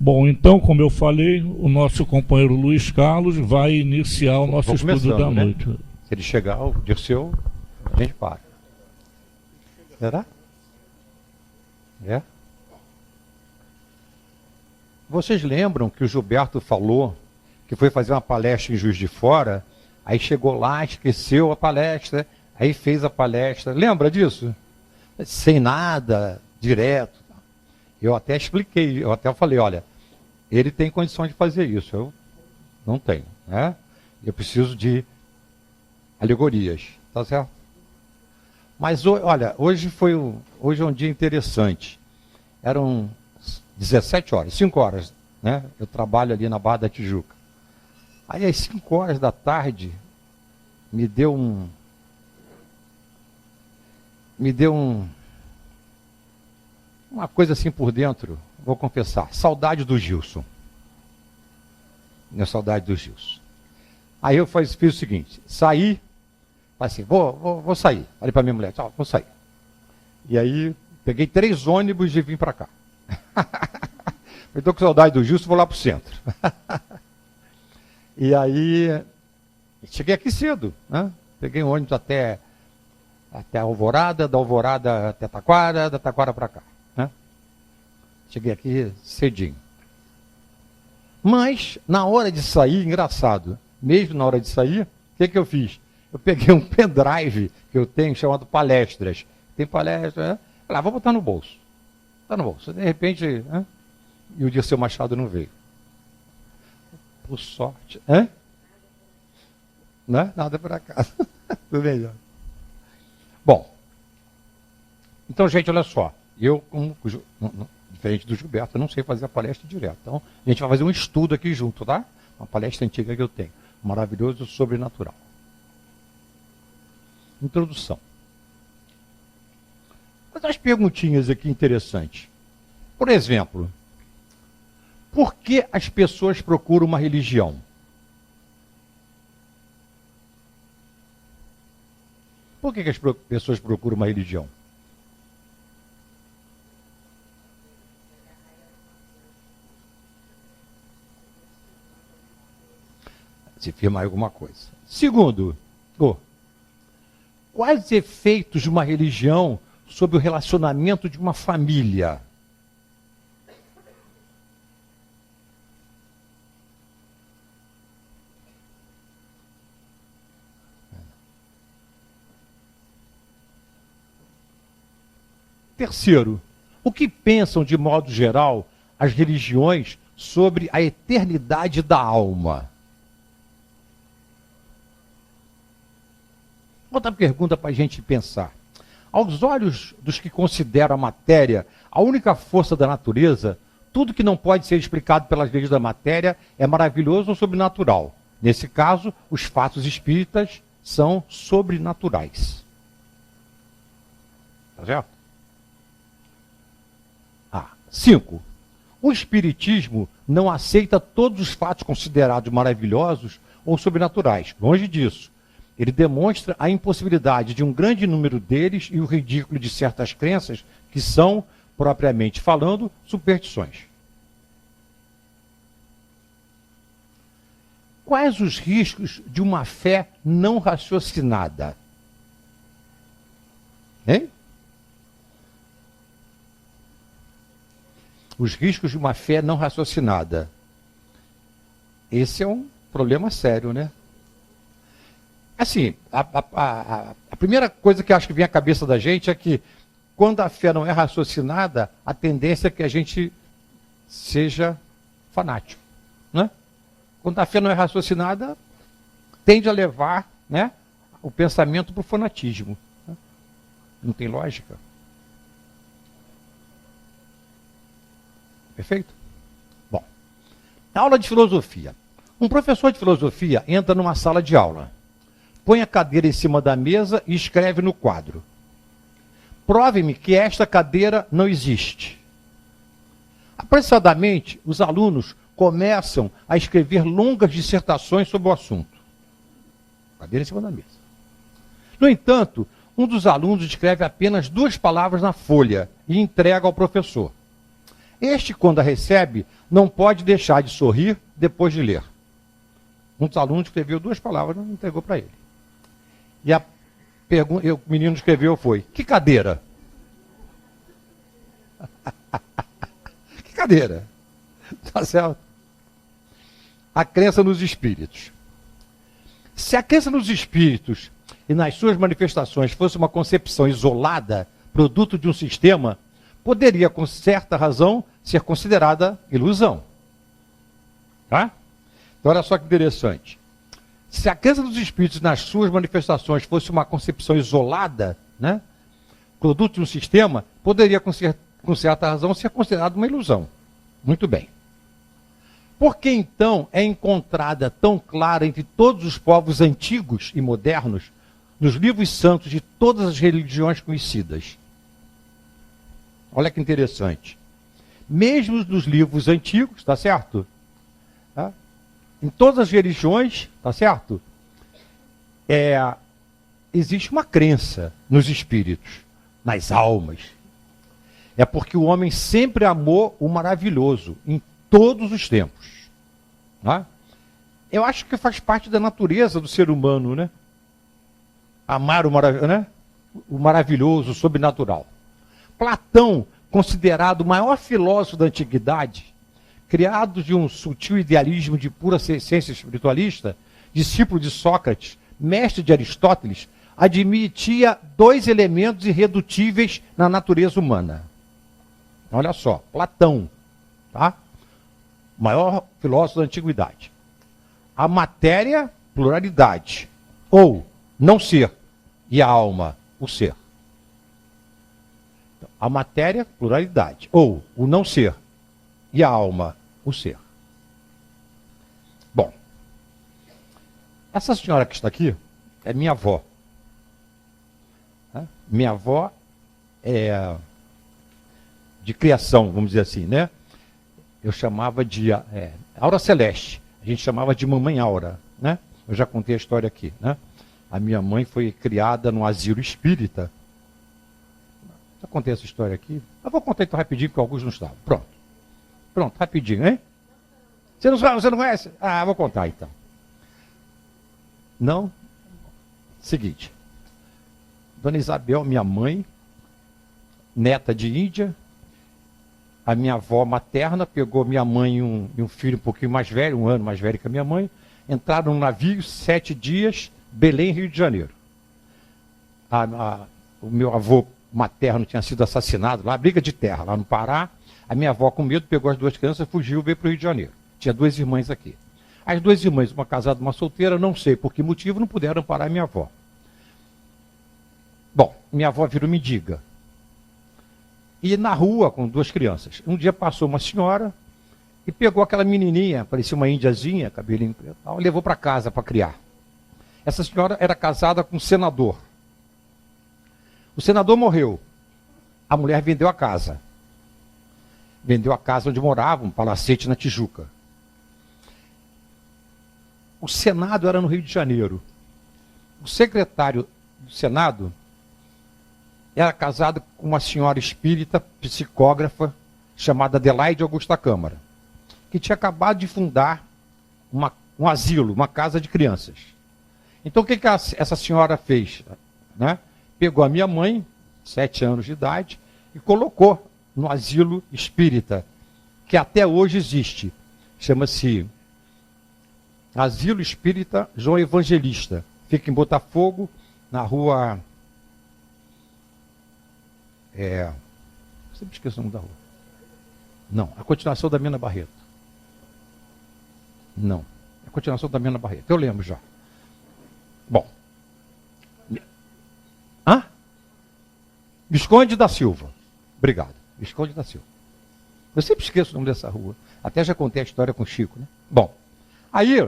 Bom, então, como eu falei, o nosso companheiro Luiz Carlos vai iniciar o nosso estudo da noite. Se ele chegar, o Dirceu, a gente para. Será? É? Vocês lembram que o Gilberto falou que foi fazer uma palestra em Juiz de Fora, aí chegou lá, esqueceu a palestra, aí fez a palestra. Lembra disso? Sem nada, direto. Eu até expliquei, eu até falei, olha, ele tem condições de fazer isso, eu não tenho, né? Eu preciso de alegorias, tá certo? Mas, olha, hoje é um dia interessante. Eram 17 horas, 5 horas, né? Eu trabalho ali na Barra da Tijuca. Aí, às 5 horas da tarde, me deu uma coisa assim por dentro, vou confessar, saudade do Gilson. Minha saudade do Gilson. Aí eu fiz o seguinte, saí, assim, vou sair. Falei para minha mulher, vou sair. E aí, peguei 3 ônibus e vim para cá. Eu estou com saudade do Gilson, vou lá para o centro. E aí, cheguei aqui cedo, né? Peguei um ônibus até a Alvorada, da Alvorada até Taquara, da Taquara para cá, né? Cheguei aqui cedinho. Mas, na hora de sair, engraçado, mesmo na hora de sair, o que eu fiz? Eu peguei um pendrive que eu tenho chamado Palestras. Tem palestra, né? Falei, vou botar no bolso. Tá no bolso. De repente, né? E o Dirceu Machado não veio. Por sorte. Hã? Não é? Nada por acaso. Tudo bem, já. Bom. Então, gente, olha só. Eu, diferente do Gilberto, eu não sei fazer a palestra direto. Então, a gente vai fazer um estudo aqui junto, tá? Uma palestra antiga que eu tenho. Maravilhoso sobrenatural. Introdução. Mas umas perguntinhas aqui interessantes. Por exemplo, por que as pessoas procuram uma religião? Por que as pessoas procuram uma religião? Se firmar alguma coisa. Segundo, quais efeitos de uma religião sobre o relacionamento de uma família? Terceiro, o que pensam de modo geral as religiões sobre a eternidade da alma? Outra pergunta para a gente pensar. Aos olhos dos que consideram a matéria a única força da natureza, tudo que não pode ser explicado pelas leis da matéria é maravilhoso ou sobrenatural. Nesse caso, os fatos espíritas são sobrenaturais. Tá certo? 5. O Espiritismo não aceita todos os fatos considerados maravilhosos ou sobrenaturais. Longe disso. Ele demonstra a impossibilidade de um grande número deles e o ridículo de certas crenças que são, propriamente falando, superstições. Quais os riscos de uma fé não raciocinada? Hein? Os riscos de uma fé não raciocinada. Esse é um problema sério, né? Assim, a primeira coisa que acho que vem à cabeça da gente é que quando a fé não é raciocinada, a tendência é que a gente seja fanático, né? Quando a fé não é raciocinada, tende a levar, né, o pensamento para o fanatismo, né? Não tem lógica. Perfeito? Bom, aula de filosofia. Um professor de filosofia entra numa sala de aula, põe a cadeira em cima da mesa e escreve no quadro: prove-me que esta cadeira não existe. Apressadamente, os alunos começam a escrever longas dissertações sobre o assunto. Cadeira em cima da mesa. No entanto, um dos alunos escreve apenas 2 palavras na folha e entrega ao professor. Este, quando a recebe, não pode deixar de sorrir depois de ler. Um dos alunos escreveu 2 palavras e entregou para ele. E a pergunta, o menino escreveu foi: que cadeira? Que cadeira? Tá certo? A crença nos espíritos. Se a crença nos espíritos e nas suas manifestações fosse uma concepção isolada, produto de um sistema, poderia, com certa razão, ser considerada ilusão. Tá? Então, olha só que interessante. Se a crença dos espíritos nas suas manifestações fosse uma concepção isolada, né, produto de um sistema, poderia, com certa razão, ser considerada uma ilusão. Muito bem. Por que, então, é encontrada tão clara entre todos os povos antigos e modernos, nos livros santos de todas as religiões conhecidas? Olha que interessante. Mesmo nos livros antigos, tá certo? Tá? Em todas as religiões, tá certo? Existe uma crença nos espíritos, nas almas. É porque o homem sempre amou o maravilhoso, em todos os tempos. Tá? Eu acho que faz parte da natureza do ser humano, né? Amar o maravilhoso, o sobrenatural. Platão, considerado o maior filósofo da antiguidade, criado de um sutil idealismo de pura ciência espiritualista, discípulo de Sócrates, mestre de Aristóteles, admitia 2 elementos irredutíveis na natureza humana. Olha só, Platão, tá? Maior filósofo da antiguidade. A matéria, pluralidade, ou não ser, e a alma, o ser. A matéria, pluralidade, ou o não ser, e a alma, o ser. Bom, essa senhora que está aqui é minha avó. Minha avó é de criação, vamos dizer assim, né? Eu chamava de Aura Celeste. A gente chamava de Mamãe Aura, né? Eu já contei a história aqui, né? A minha mãe foi criada no asilo espírita. Já contei essa história aqui. Eu vou contar então rapidinho, porque alguns não estavam. Pronto, rapidinho, hein? Você não conhece? Ah, vou contar então. Não? Seguinte. Dona Isabel, minha mãe, neta de Índia, a minha avó materna pegou minha mãe e um filho um pouquinho mais velho, 1 ano mais velho que a minha mãe, entraram num navio, 7 dias, Belém, Rio de Janeiro. O meu avô materno tinha sido assassinado lá, briga de terra, lá no Pará. A minha avó, com medo, pegou as 2 crianças, fugiu e veio para o Rio de Janeiro. Tinha 2 irmãs aqui. As 2 irmãs, uma casada e uma solteira, não sei por que motivo, não puderam parar a minha avó. Bom, minha avó virou mendiga. E na rua, com 2 crianças. Um dia passou uma senhora e pegou aquela menininha, parecia uma índiazinha, cabelinho preto, e levou para casa para criar. Essa senhora era casada com um senador. O senador morreu. A mulher vendeu a casa. Vendeu a casa onde morava, um palacete na Tijuca. O Senado era no Rio de Janeiro. O secretário do Senado era casado com uma senhora espírita, psicógrafa, chamada Adelaide Augusta Câmara, que tinha acabado de fundar um asilo, uma casa de crianças. Então o que essa senhora fez? Né? Pegou a minha mãe, 7 anos de idade, e colocou no asilo espírita, que até hoje existe. Chama-se Asilo Espírita João Evangelista. Fica em Botafogo, na rua... sempre esqueço o nome da rua. Não, a continuação da Mina Barreto. Não, a continuação da Mina Barreto. Eu lembro já. Bom. Visconde da Silva. Obrigado. Visconde da Silva. Eu sempre esqueço o nome dessa rua. Até já contei a história com o Chico, né? Bom, aí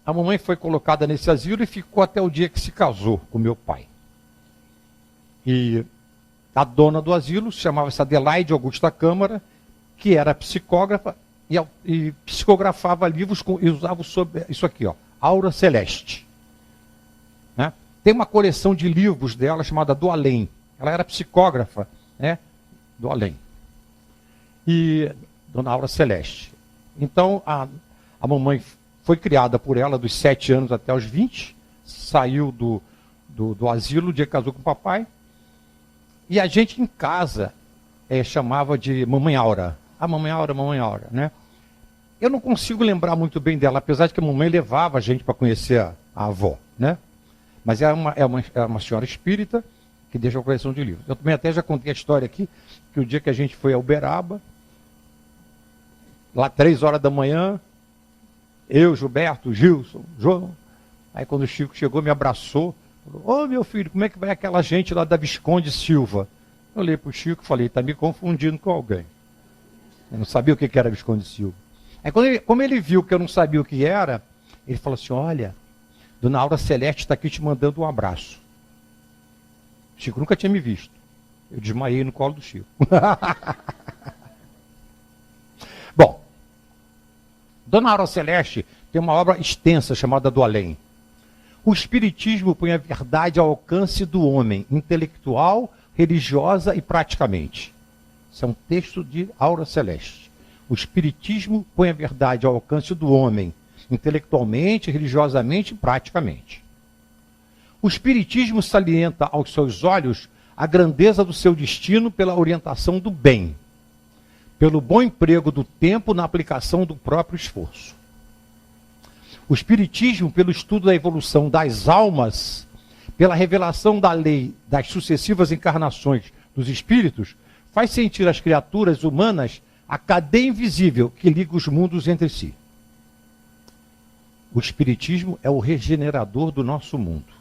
a mamãe foi colocada nesse asilo e ficou até o dia que se casou com meu pai. E a dona do asilo chamava-se Adelaide Augusta Câmara, que era psicógrafa e psicografava livros e usava isso aqui, ó, Aura Celeste. Né? Tem uma coleção de livros dela chamada Do Além. Ela era psicógrafa, né, do além. e Dona Aura Celeste. Então, a mamãe foi criada por ela dos 7 anos até os 20, saiu do asilo, o dia que casou com o papai, e a gente em casa chamava de Mamãe Aura. A Mamãe Aura, né? Eu não consigo lembrar muito bem dela, apesar de que a mamãe levava a gente para conhecer a avó, né? Mas é uma senhora espírita que deixa a coleção de livros. Eu também até já contei a história aqui, que o dia que a gente foi a Uberaba, lá 3 horas da manhã, eu, Gilberto, Gilson, João, aí quando o Chico chegou, me abraçou, falou: ô meu filho, como é que vai aquela gente lá da Visconde Silva? Eu olhei para o Chico e falei: está me confundindo com alguém. Eu não sabia o que era Visconde Silva. Aí como ele viu que eu não sabia o que era, ele falou assim: olha, Dona Aura Celeste está aqui te mandando um abraço. O Chico nunca tinha me visto. Eu desmaiei no colo do Chico. Bom, Dona Aura Celeste tem uma obra extensa chamada Do Além. O Espiritismo põe a verdade ao alcance do homem, intelectual, religiosa e praticamente. Isso é um texto de Aura Celeste. O Espiritismo põe a verdade ao alcance do homem, intelectualmente, religiosamente e praticamente. O Espiritismo salienta aos seus olhos a grandeza do seu destino pela orientação do bem, pelo bom emprego do tempo na aplicação do próprio esforço. O Espiritismo, pelo estudo da evolução das almas, pela revelação da lei das sucessivas encarnações dos espíritos, faz sentir às criaturas humanas a cadeia invisível que liga os mundos entre si. O Espiritismo é o regenerador do nosso mundo.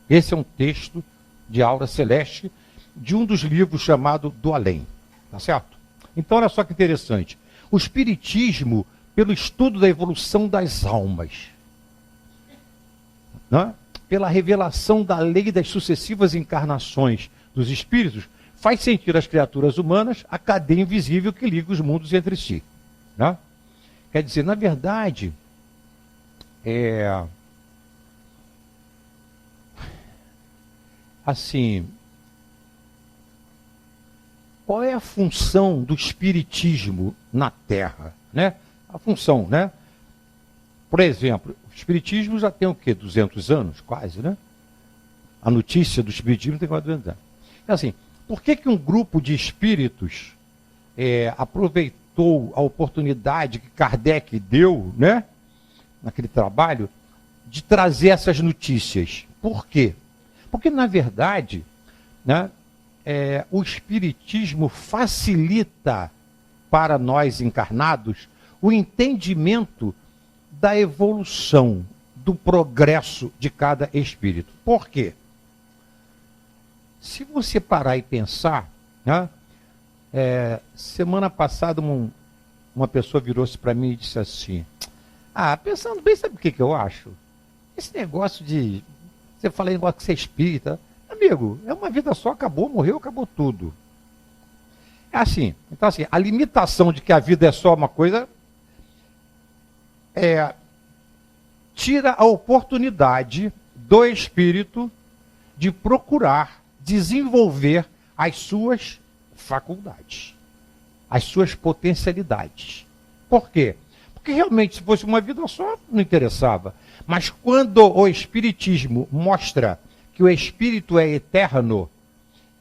Esse é um texto de Aura Celeste, de um dos livros chamado Do Além. Tá certo? Então, olha só que interessante. O Espiritismo, pelo estudo da evolução das almas, né? Pela revelação da lei das sucessivas encarnações dos espíritos, faz sentir às criaturas humanas a cadeia invisível que liga os mundos entre si. Né? Quer dizer, na verdade, assim, qual é a função do Espiritismo na Terra? Né? A função, né? Por exemplo, o Espiritismo já tem o quê? 200 anos, quase, né? A notícia do Espiritismo tem quase 200 anos. É assim, por que um grupo de espíritos aproveitou a oportunidade que Kardec deu, né? Naquele trabalho, de trazer essas notícias? Por quê? Porque, na verdade, né, o Espiritismo facilita para nós encarnados o entendimento da evolução, do progresso de cada espírito. Por quê? Se você parar e pensar, né, semana passada uma pessoa virou-se para mim e disse assim: pensando bem, sabe o que eu acho? Esse negócio de... Você fala em negócio que você é espírita. Amigo, é uma vida só, acabou, morreu, acabou tudo. É assim. Então, assim, a limitação de que a vida é só uma coisa tira a oportunidade do espírito de procurar desenvolver as suas faculdades, as suas potencialidades. Por quê? Porque realmente, se fosse uma vida só, não interessava. Mas quando o Espiritismo mostra que o Espírito é eterno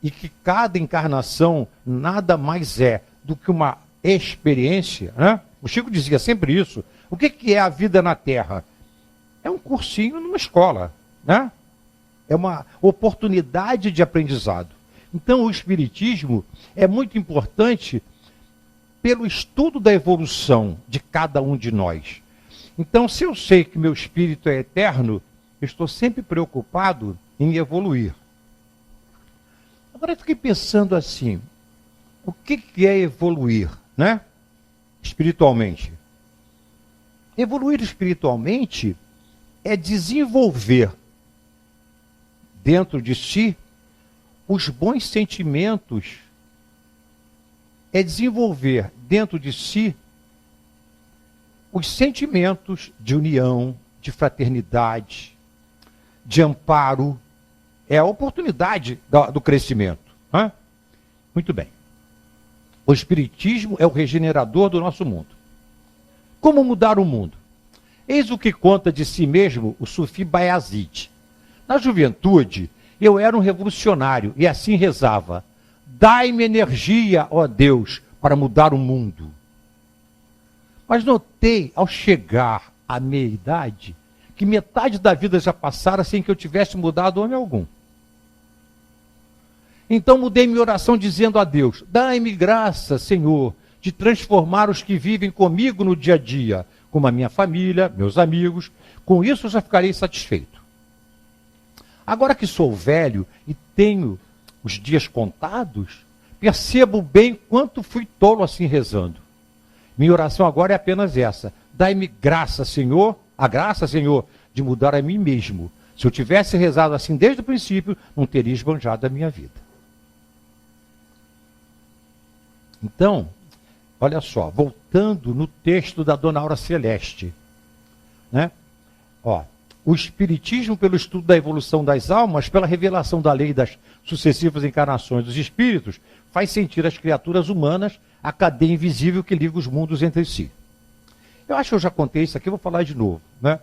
e que cada encarnação nada mais é do que uma experiência, né? O Chico dizia sempre isso. O que é a vida na Terra? É um cursinho numa escola, né? É uma oportunidade de aprendizado. Então, o Espiritismo é muito importante pelo estudo da evolução de cada um de nós. Então, se eu sei que meu espírito é eterno, eu estou sempre preocupado em evoluir. Agora eu fiquei pensando assim, o que é evoluir, né? Espiritualmente. Evoluir espiritualmente é desenvolver dentro de si os bons sentimentos, é desenvolver dentro de si os sentimentos de união, de fraternidade, de amparo. É a oportunidade do crescimento. Né? Muito bem. O Espiritismo é o regenerador do nosso mundo. Como mudar o mundo? Eis o que conta de si mesmo o Sufi Bayazid. Na juventude, eu era um revolucionário e assim rezava: dai-me energia, ó Deus, para mudar o mundo. Mas notei, ao chegar à meia-idade, que metade da vida já passara sem que eu tivesse mudado homem algum. Então mudei minha oração dizendo a Deus: dai-me graça, Senhor, de transformar os que vivem comigo no dia a dia, como a minha família, meus amigos. Com isso eu já ficarei satisfeito. Agora que sou velho e tenho os dias contados, percebo bem quanto fui tolo assim rezando. Minha oração agora é apenas essa: dai-me graça, Senhor, a graça, Senhor, de mudar a mim mesmo. Se eu tivesse rezado assim desde o princípio, não teria esbanjado a minha vida. Então, olha só, voltando no texto da Dona Aura Celeste, né? Ó, o Espiritismo, pelo estudo da evolução das almas, pela revelação da lei das sucessivas encarnações dos espíritos, faz sentir as criaturas humanas a cadeia invisível que liga os mundos entre si. Eu acho que eu já contei isso aqui, vou falar de novo, né?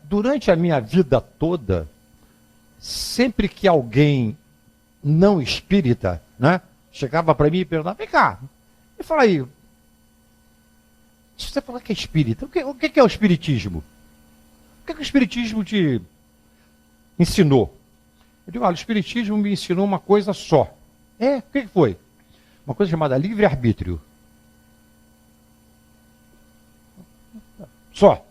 Durante a minha vida toda, sempre que alguém não espírita, né, chegava para mim e perguntava: vem cá, me fala aí, se você falar que é espírita, o que é o espiritismo? O que o espiritismo te ensinou? Eu digo: olha, o espiritismo me ensinou uma coisa só. O que foi? Uma coisa chamada livre-arbítrio. Só.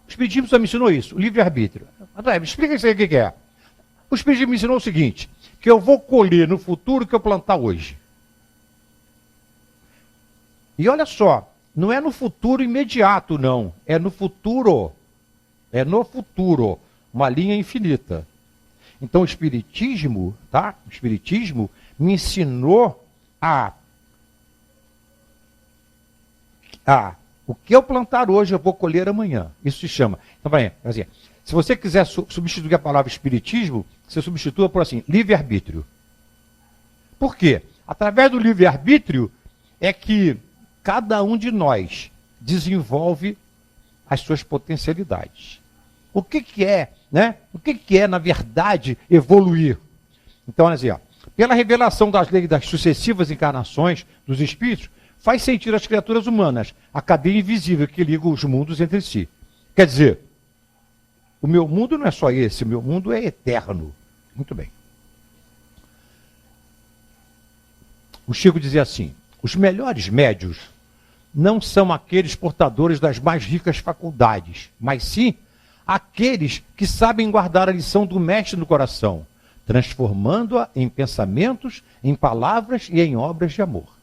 O Espiritismo só me ensinou isso, o livre-arbítrio. André, me explica isso aí o que é. O Espiritismo me ensinou o seguinte: que eu vou colher no futuro o que eu plantar hoje. E olha só, não é no futuro imediato, não. É no futuro. É no futuro. Uma linha infinita. Então o Espiritismo, tá? O Espiritismo me ensinou o que eu plantar hoje, eu vou colher amanhã. Isso se chama. Então, assim, se você quiser substituir a palavra espiritismo, você substitua por assim, livre-arbítrio. Por quê? Através do livre-arbítrio é que cada um de nós desenvolve as suas potencialidades. O que é, né? O que é, na verdade, evoluir? Então, assim, ó, pela revelação das leis das sucessivas encarnações dos espíritos, faz sentir as criaturas humanas a cadeia invisível que liga os mundos entre si. Quer dizer, o meu mundo não é só esse, o meu mundo é eterno. Muito bem. O Chico dizia assim: os melhores médios não são aqueles portadores das mais ricas faculdades, mas sim aqueles que sabem guardar a lição do mestre no coração, transformando-a em pensamentos, em palavras e em obras de amor.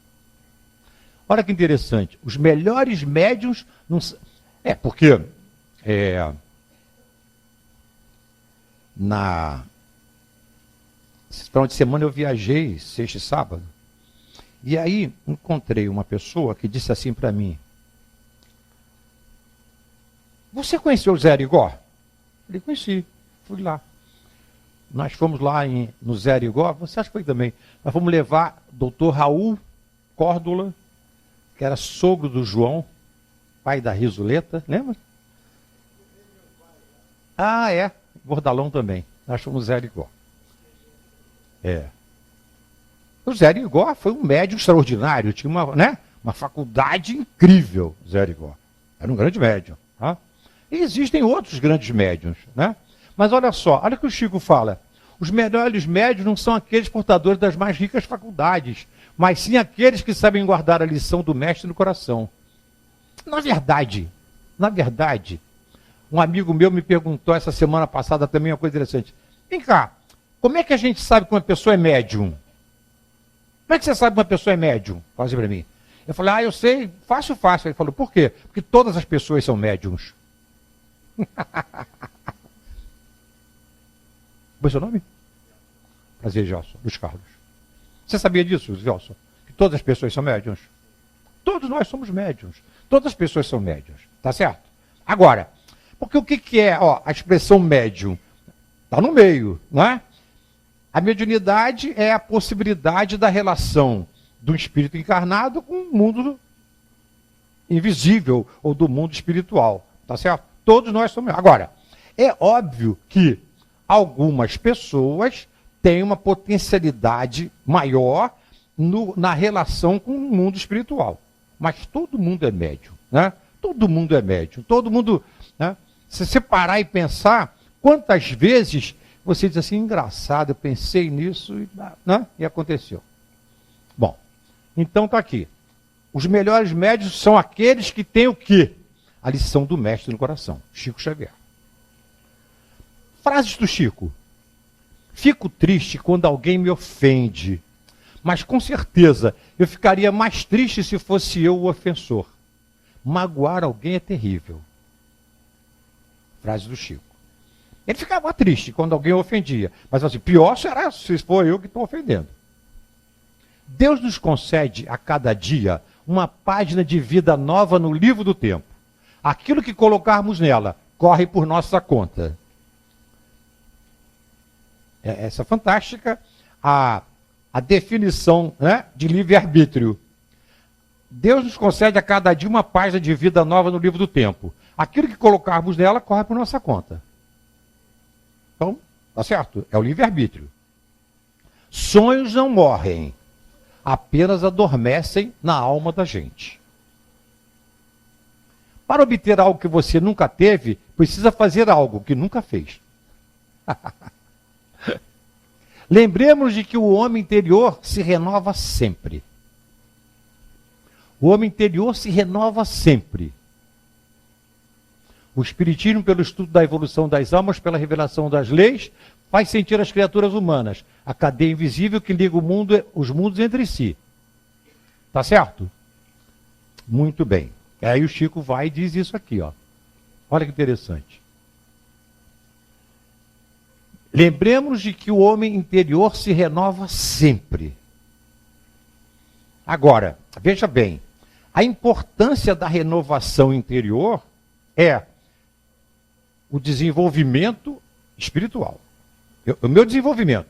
Olha que interessante, os melhores médiuns não... porque na final de semana eu viajei, sexta e sábado, e aí encontrei uma pessoa que disse assim para mim: você conheceu o Zé Arigó? Eu falei: conheci, fui lá. Nós fomos lá no Zé Arigó, você acha que foi também? Nós fomos levar Dr. Raul Córdola, que era sogro do João, pai da Risoleta, lembra? Bordalão também. Nós fomos no Zé Arigó. O Zé Arigó foi um médium extraordinário, tinha uma faculdade incrível, Zé Arigó. Era um grande médium. Tá? E existem outros grandes médiuns, né? Mas olha só, olha o que o Chico fala: os melhores médiuns não são aqueles portadores das mais ricas faculdades, mas sim aqueles que sabem guardar a lição do mestre no coração. Na verdade, um amigo meu me perguntou essa semana passada também uma coisa interessante: vem cá, como é que a gente sabe que uma pessoa é médium? Como é que você sabe que uma pessoa é médium? Fala assim para mim. Eu falei: eu sei, fácil. Ele falou: por quê? Porque todas as pessoas são médiums. Qual é o seu nome? Prazer, Gelson, Luiz Carlos. Você sabia disso, Gelson? Que todas as pessoas são médiuns? Todos nós somos médiuns. Todas as pessoas são médiuns. Tá certo? Agora, porque o que é a expressão médium? Está no meio, não é? A mediunidade é a possibilidade da relação do espírito encarnado com o mundo invisível ou do mundo espiritual, tá certo? Todos nós somos. Agora, é óbvio que algumas pessoas têm uma potencialidade maior na relação com o mundo espiritual. Mas todo mundo é médium, né? Todo mundo é médium. Todo mundo, né? Se você parar e pensar, quantas vezes você diz assim, engraçado, eu pensei nisso, né? E aconteceu. Bom, então está aqui. Os melhores médios são aqueles que têm o quê? A lição do mestre no coração, Chico Xavier. Frases do Chico. Fico triste quando alguém me ofende, mas com certeza eu ficaria mais triste se fosse eu o ofensor. Magoar alguém é terrível. Frase do Chico. Ele ficava triste quando alguém o ofendia, mas assim, pior será se for eu que estou ofendendo. Deus nos concede a cada dia uma página de vida nova no livro do tempo. Aquilo que colocarmos nela corre por nossa conta. Essa fantástica a definição, né, de livre-arbítrio. Deus nos concede a cada dia uma página de vida nova no livro do tempo. Aquilo que colocarmos nela corre por nossa conta. Então, tá certo? É o livre-arbítrio. Sonhos não morrem, apenas adormecem na alma da gente. Para obter algo que você nunca teve, precisa fazer algo que nunca fez. Lembremos de que o homem interior se renova sempre. O homem interior se renova sempre. O Espiritismo, pelo estudo da evolução das almas, pela revelação das leis, faz sentir as criaturas humanas, a cadeia invisível que liga os mundos entre si. Tá certo? Muito bem. Aí o Chico vai e diz isso aqui, ó. Olha que interessante. Lembremos de que o homem interior se renova sempre. Agora, veja bem, a importância da renovação interior é o desenvolvimento espiritual. O meu desenvolvimento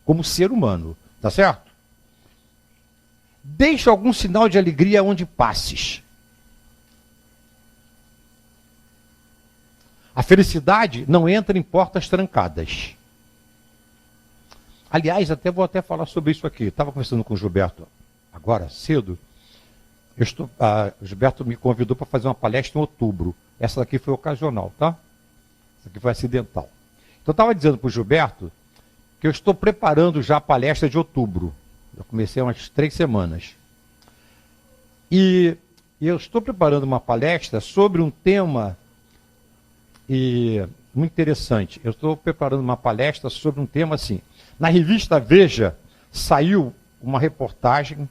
como ser humano, tá certo? Deixa algum sinal de alegria onde passes. A felicidade não entra em portas trancadas. Aliás, vou falar sobre isso aqui. Estava conversando com o Gilberto agora, cedo. O Gilberto me convidou para fazer uma palestra em outubro. Essa daqui foi ocasional, tá? Essa aqui foi acidental. Então, eu estava dizendo para o Gilberto que eu estou preparando já a palestra de outubro. Eu comecei há umas 3 semanas. E eu estou preparando uma palestra sobre um tema muito interessante. Eu estou preparando uma palestra sobre um tema assim. Na revista Veja, saiu uma reportagem,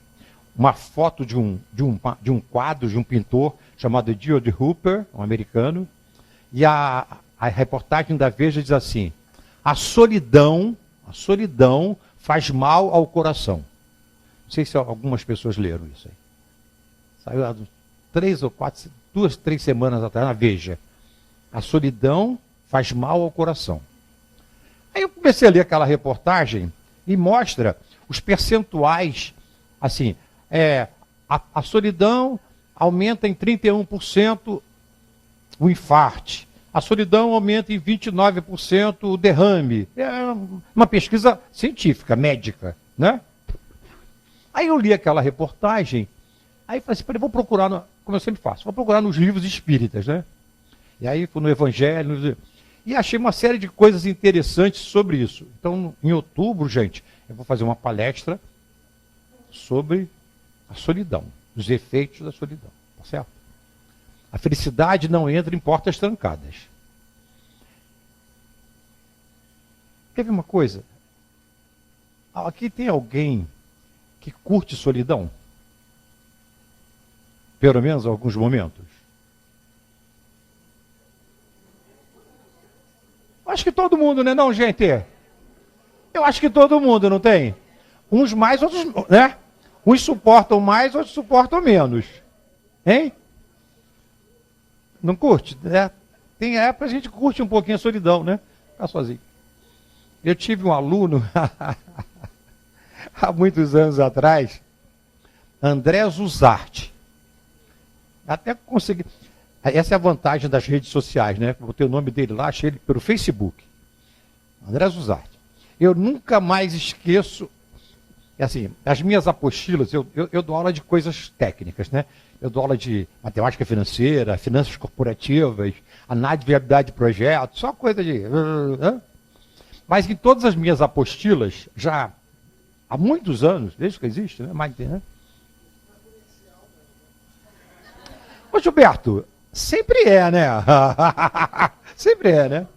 uma foto de um quadro de um pintor chamado Edward Hopper, um americano, e a reportagem da Veja diz assim: a solidão faz mal ao coração. Não sei se algumas pessoas leram isso aí. Saiu há 2, 3 semanas atrás na Veja. A solidão faz mal ao coração. Aí eu comecei a ler aquela reportagem e mostra os percentuais, assim, a solidão aumenta em 31% o infarte, a solidão aumenta em 29% o derrame. É uma pesquisa científica, médica, né? Aí eu li aquela reportagem, aí falei assim, vou procurar, como eu sempre faço, vou procurar nos livros espíritas, né? E aí fui no Evangelho, e achei uma série de coisas interessantes sobre isso. Então, em outubro, gente, eu vou fazer uma palestra sobre a solidão, os efeitos da solidão, tá certo? A felicidade não entra em portas trancadas. Quer ver uma coisa? Aqui tem alguém que curte solidão? Pelo menos em alguns momentos. Acho que todo mundo, né, não, gente? Eu acho que todo mundo, não tem? Uns mais, outros, né? Uns suportam mais, outros suportam menos. Hein? Não curte? Tem época a gente curte um pouquinho a solidão, né? Ficar sozinho. Eu tive um aluno, há muitos anos atrás, André Zuzarte. Até consegui. Essa é a vantagem das redes sociais, né? Vou ter o nome dele lá, achei ele pelo Facebook. André Zuzarte. Eu nunca mais esqueço, assim, as minhas apostilas, eu dou aula de coisas técnicas, né? Eu dou aula de matemática financeira, finanças corporativas, análise de viabilidade de projetos, só coisa de... Mas em todas as minhas apostilas, já há muitos anos, desde que existe, né? Né? Ô Gilberto, sempre é, né? Sempre é, né?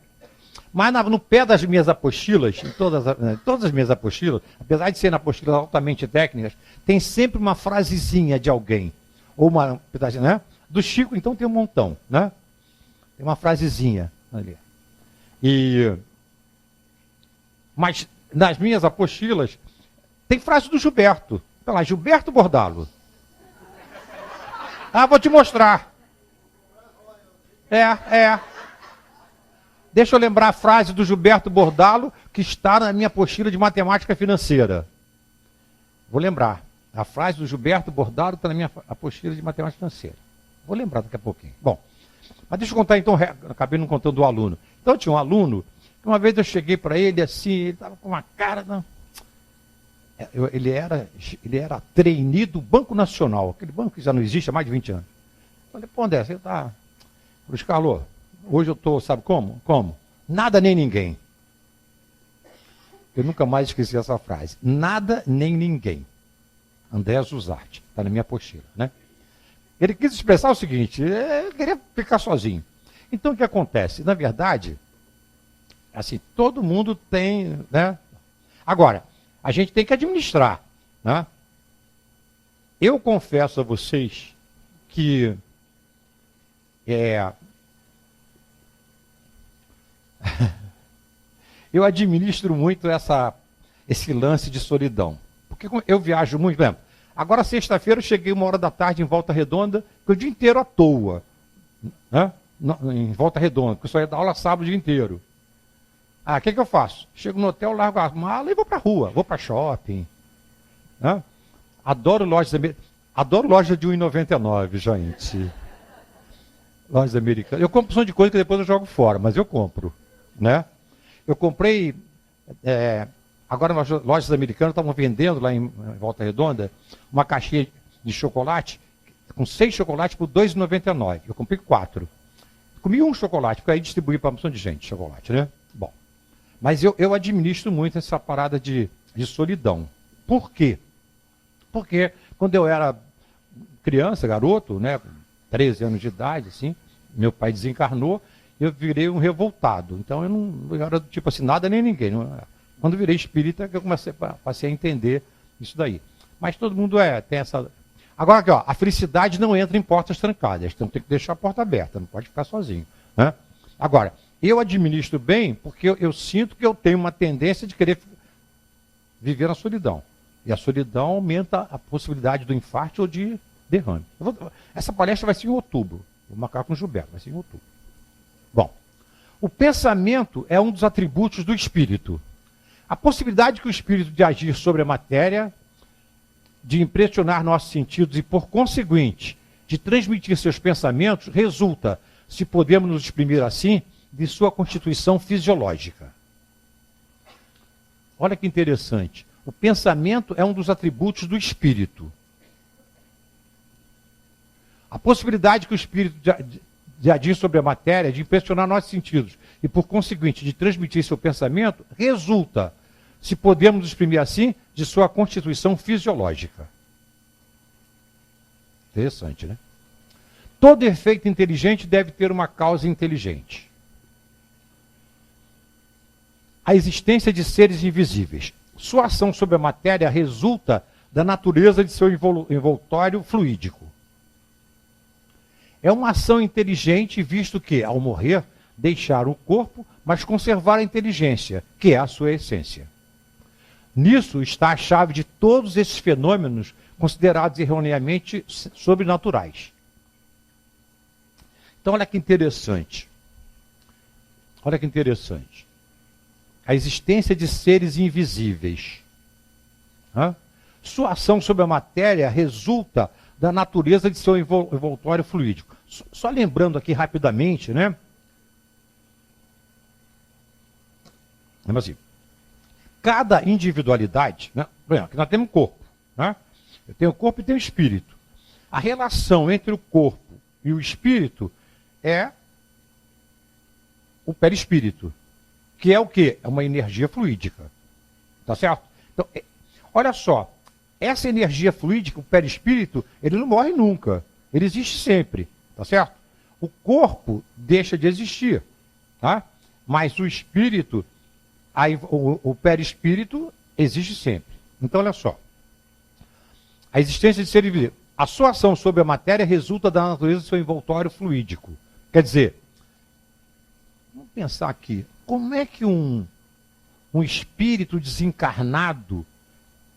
Mas no pé das minhas apostilas, em todas as minhas apostilas, apesar de serem apostilas altamente técnicas, tem sempre uma frasezinha de alguém. Ou uma pedacinho, né? Do Chico, então, tem um montão, né? Tem uma frasezinha ali. Mas nas minhas apostilas, tem frase do Gilberto. Olha lá, Gilberto Bordalo. Ah, vou te mostrar. Deixa eu lembrar a frase do Gilberto Bordalo, que está na minha apostila de matemática financeira. Vou lembrar. A frase do Gilberto Bordalo está na minha apostila de matemática financeira. Vou lembrar daqui a pouquinho. Bom, mas deixa eu contar então, acabei não contando do aluno. Então tinha um aluno, que uma vez eu cheguei para ele assim, ele estava com uma cara... Não. Ele era trainee do Banco Nacional, aquele banco que já não existe há mais de 20 anos. Eu falei, pô, André, você está... Luiz Carlos, hoje eu estou, sabe como? Como? Nada nem ninguém. Eu nunca mais esqueci essa frase. Nada nem ninguém. André Zuzarte, está na minha apostila, né? Ele quis expressar o seguinte, ele queria ficar sozinho. Então o que acontece? Na verdade, assim, todo mundo tem, né? Agora, a gente tem que administrar, né? Eu confesso a vocês que eu administro muito esse lance de solidão. Porque eu viajo muito, por exemplo, agora sexta-feira eu cheguei 1h em Volta Redonda, o dia inteiro à toa, né? Em Volta Redonda, porque eu só ia dar aula sábado o dia inteiro. Ah, o que eu faço? Chego no hotel, largo a mala e vou para a rua, vou para shopping. Né? Adoro loja de R$1,99, gente. Lojas americanas. Eu compro opção de coisa que depois eu jogo fora, mas eu compro. Né? Eu comprei... agora nas lojas americanas estavam vendendo lá em Volta Redonda uma caixinha de chocolate com 6 chocolates por R$2,99. Eu comprei 4. Comi um chocolate, porque aí distribuí para uma opção de gente chocolate, né? Bom. Mas eu administro muito essa parada de solidão. Por quê? Porque quando eu era criança, garoto, né, com 13 anos de idade, assim, meu pai desencarnou, eu virei um revoltado. Então eu era tipo assim, nada nem ninguém. Quando virei espírita, eu passei a entender isso daí. Mas todo mundo tem essa... Agora aqui, ó, a felicidade não entra em portas trancadas, então tem que deixar a porta aberta, não pode ficar sozinho. Né? Agora, eu administro bem porque eu sinto que eu tenho uma tendência de querer viver na solidão. E a solidão aumenta a possibilidade do infarto ou de derrame. Essa palestra vai ser em outubro. Vou marcar com o Gilberto, vai ser em outubro. Bom, o pensamento é um dos atributos do espírito. A possibilidade que o espírito de agir sobre a matéria, de impressionar nossos sentidos e, por conseguinte, de transmitir seus pensamentos, resulta, se podemos nos exprimir assim, de sua constituição fisiológica. Olha que interessante. O pensamento é um dos atributos do espírito. A possibilidade que o espírito de agir sobre a matéria, de impressionar nossos sentidos e, por conseguinte, de transmitir seu pensamento, resulta, se podemos exprimir assim, de sua constituição fisiológica. Interessante, né? Todo efeito inteligente deve ter uma causa inteligente. A existência de seres invisíveis. Sua ação sobre a matéria resulta da natureza de seu envoltório fluídico. É uma ação inteligente, visto que, ao morrer, deixaram o corpo, mas conservar a inteligência, que é a sua essência. Nisso está a chave de todos esses fenômenos considerados erroneamente sobrenaturais. Então, olha que interessante. Olha que interessante. A existência de seres invisíveis. Sua ação sobre a matéria resulta da natureza de seu envoltório fluídico. Só lembrando aqui rapidamente, né? Assim, cada individualidade, né? Por exemplo, nós temos um corpo, né? Eu tenho o corpo e tenho o espírito. A relação entre o corpo e o espírito é o perispírito, que é o quê? É uma energia fluídica. Tá certo? Então, olha só, essa energia fluídica, o perispírito, ele não morre nunca. Ele existe sempre, tá certo? O corpo deixa de existir, tá? Mas o espírito, o perispírito existe sempre. Então, olha só. A existência de seres vivos. A sua ação sobre a matéria resulta da natureza do seu envoltório fluídico. Quer dizer, vamos pensar aqui, como é que um espírito desencarnado,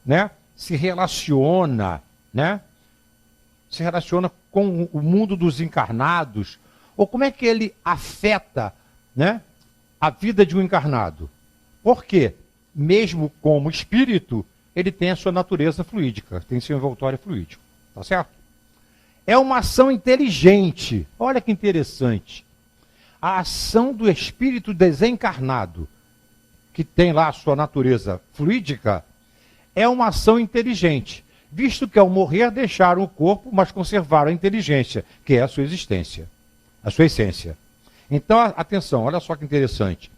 né, se relaciona com o mundo dos encarnados, ou como é que ele afeta, né, a vida de um encarnado? Porque, mesmo como espírito, ele tem a sua natureza fluídica, tem seu envoltório fluídico, tá certo? É uma ação inteligente, olha que interessante. A ação do espírito desencarnado, que tem lá a sua natureza fluídica, é uma ação inteligente, visto que ao morrer deixaram o corpo, mas conservaram a inteligência, que é a sua existência, a sua essência. Então, atenção, olha só que interessante.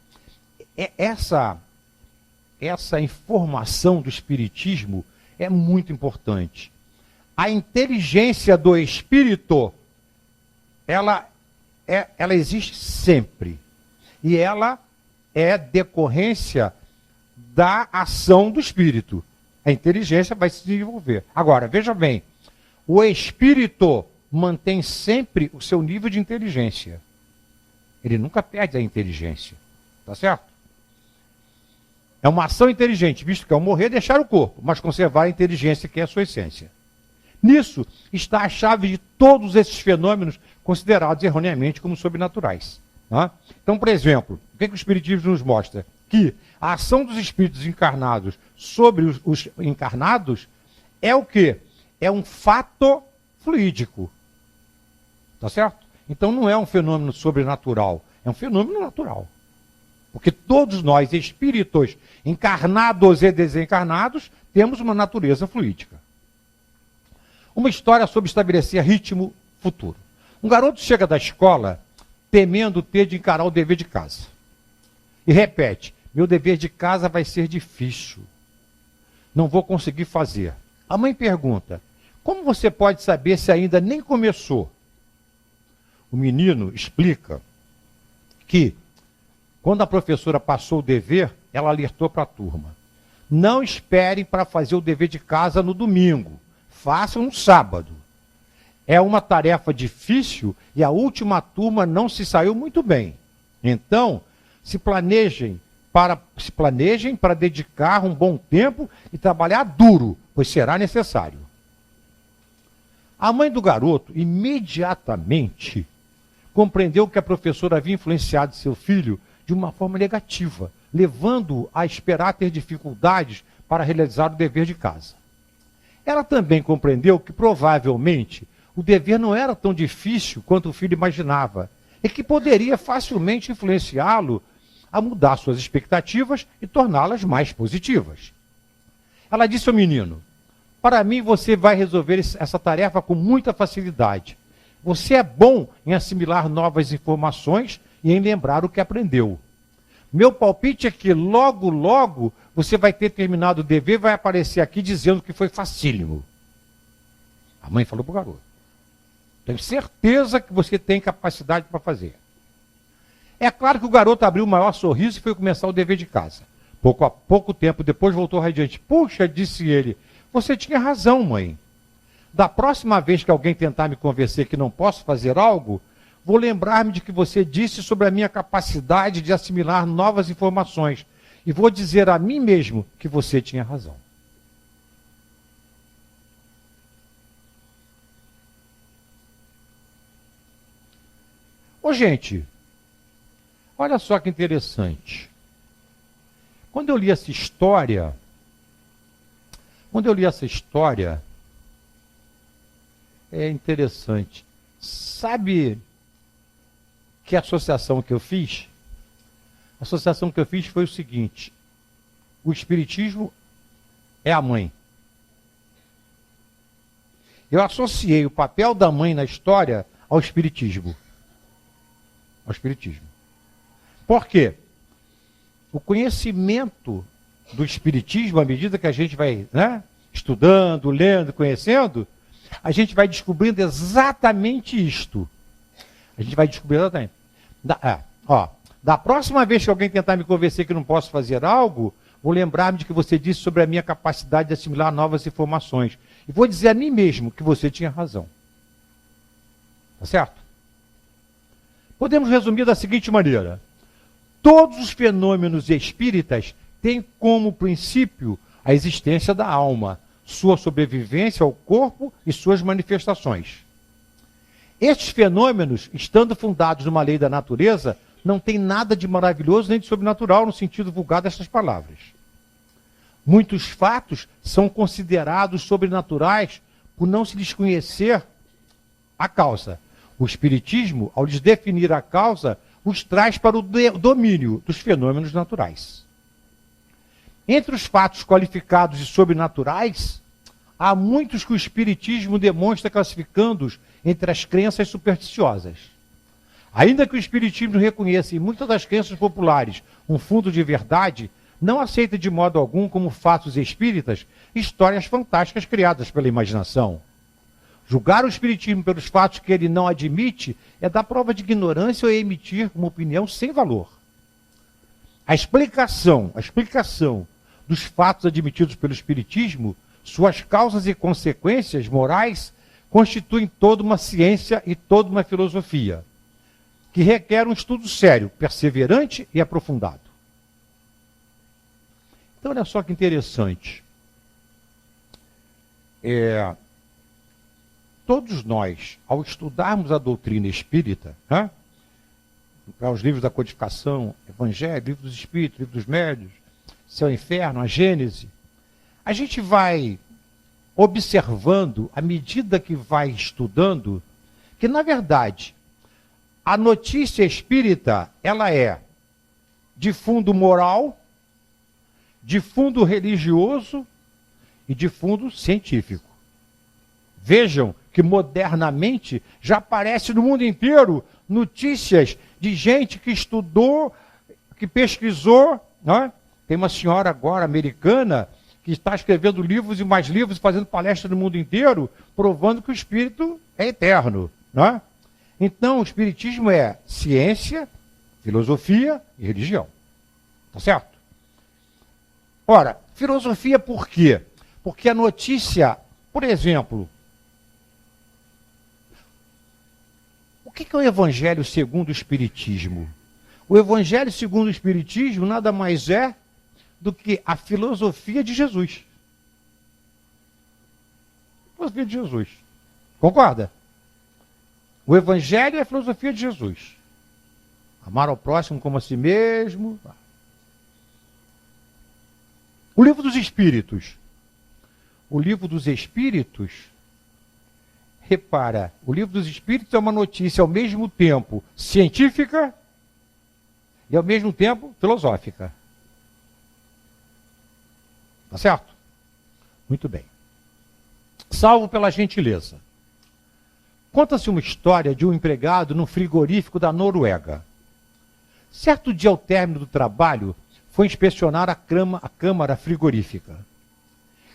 Essa informação do espiritismo é muito importante. A inteligência do espírito, ela existe sempre. E ela é decorrência da ação do espírito. A inteligência vai se desenvolver. Agora, veja bem, o espírito mantém sempre o seu nível de inteligência. Ele nunca perde a inteligência. Tá certo? É uma ação inteligente, visto que ao morrer deixar o corpo, mas conservar a inteligência que é a sua essência. Nisso está a chave de todos esses fenômenos considerados erroneamente como sobrenaturais. Tá? Então, por exemplo, o que o Espiritismo nos mostra? Que a ação dos espíritos encarnados sobre os encarnados é o quê? É um fato fluídico. Tá certo? Então não é um fenômeno sobrenatural, é um fenômeno natural. Porque todos nós, espíritos encarnados e desencarnados, temos uma natureza fluídica. Uma história sobre estabelecer ritmo futuro. Um garoto chega da escola temendo ter de encarar o dever de casa. E repete, meu dever de casa vai ser difícil. Não vou conseguir fazer. A mãe pergunta, como você pode saber se ainda nem começou? O menino explica que, quando a professora passou o dever, ela alertou para a turma. Não esperem para fazer o dever de casa no domingo. Façam no sábado. É uma tarefa difícil e a última turma não se saiu muito bem. Então, se planejem para dedicar um bom tempo e trabalhar duro, pois será necessário. A mãe do garoto imediatamente compreendeu que a professora havia influenciado seu filho de uma forma negativa, levando-o a esperar ter dificuldades para realizar o dever de casa. Ela também compreendeu que, provavelmente, o dever não era tão difícil quanto o filho imaginava, e que poderia facilmente influenciá-lo a mudar suas expectativas e torná-las mais positivas. Ela disse ao menino, para mim você vai resolver essa tarefa com muita facilidade. Você é bom em assimilar novas informações e em lembrar o que aprendeu. Meu palpite é que logo, logo, você vai ter terminado o dever e vai aparecer aqui dizendo que foi facílimo. A mãe falou para o garoto. Tenho certeza que você tem capacidade para fazer. É claro que o garoto abriu o maior sorriso e foi começar o dever de casa. Pouco tempo depois voltou radiante. Puxa, disse ele, você tinha razão, mãe. Da próxima vez que alguém tentar me convencer que não posso fazer algo, vou lembrar-me de que você disse sobre a minha capacidade de assimilar novas informações e vou dizer a mim mesmo que você tinha razão. Ô, gente, olha só que interessante. Quando eu li essa história, Quando eu li essa história, é interessante. Sabe que associação que eu fiz? A associação que eu fiz foi o seguinte: o Espiritismo é a mãe. Eu associei o papel da mãe na história ao Espiritismo. Ao Espiritismo. Por quê? O conhecimento do Espiritismo, à medida que a gente vai, né, estudando, lendo, conhecendo, a gente vai descobrindo exatamente isto. A gente vai descobrir exatamente. Da próxima vez que alguém tentar me convencer que não posso fazer algo, vou lembrar-me de que você disse sobre a minha capacidade de assimilar novas informações. E vou dizer a mim mesmo que você tinha razão. Tá certo? Podemos resumir da seguinte maneira: todos os fenômenos espíritas têm como princípio a existência da alma, sua sobrevivência ao corpo e suas manifestações. Estes fenômenos, estando fundados numa lei da natureza, não têm nada de maravilhoso nem de sobrenatural no sentido vulgar destas palavras. Muitos fatos são considerados sobrenaturais por não se lhes conhecer a causa. O Espiritismo, ao lhes definir a causa, os traz para o domínio dos fenômenos naturais. Entre os fatos qualificados de sobrenaturais, há muitos que o Espiritismo demonstra classificando-os entre as crenças supersticiosas. Ainda que o Espiritismo reconheça em muitas das crenças populares um fundo de verdade, não aceita de modo algum como fatos espíritas histórias fantásticas criadas pela imaginação. Julgar o Espiritismo pelos fatos que ele não admite é dar prova de ignorância ou emitir uma opinião sem valor. A explicação dos fatos admitidos pelo Espiritismo, suas causas e consequências morais, constituem toda uma ciência e toda uma filosofia, que requer um estudo sério, perseverante e aprofundado. Então, olha só que interessante. Todos nós, ao estudarmos a doutrina espírita, os livros da codificação, Evangelho, livro dos Espíritos, livro dos Médiuns, Céu e Inferno, a Gênese, a gente vai observando, à medida que vai estudando, que, na verdade, a notícia espírita, ela é de fundo moral, de fundo religioso e de fundo científico. Vejam que modernamente já aparece no mundo inteiro notícias de gente que estudou, que pesquisou, né? Tem uma senhora agora americana que está escrevendo livros e mais livros, fazendo palestras no mundo inteiro, provando que o espírito é eterno, né? Então, o espiritismo é ciência, filosofia e religião. Tá certo? Ora, filosofia por quê? Porque a notícia, por exemplo, o que é o Evangelho segundo o Espiritismo? O Evangelho segundo o Espiritismo nada mais é do que a filosofia de Jesus. Filosofia de Jesus. Concorda? O Evangelho é a filosofia de Jesus. Amar ao próximo como a si mesmo. O livro dos Espíritos. O livro dos Espíritos, repara, o livro dos Espíritos é uma notícia ao mesmo tempo científica e ao mesmo tempo filosófica. Tá certo? Muito bem. Salvo pela gentileza. Conta-se uma história de um empregado num frigorífico da Noruega. Certo dia, ao término do trabalho, foi inspecionar a câmara frigorífica.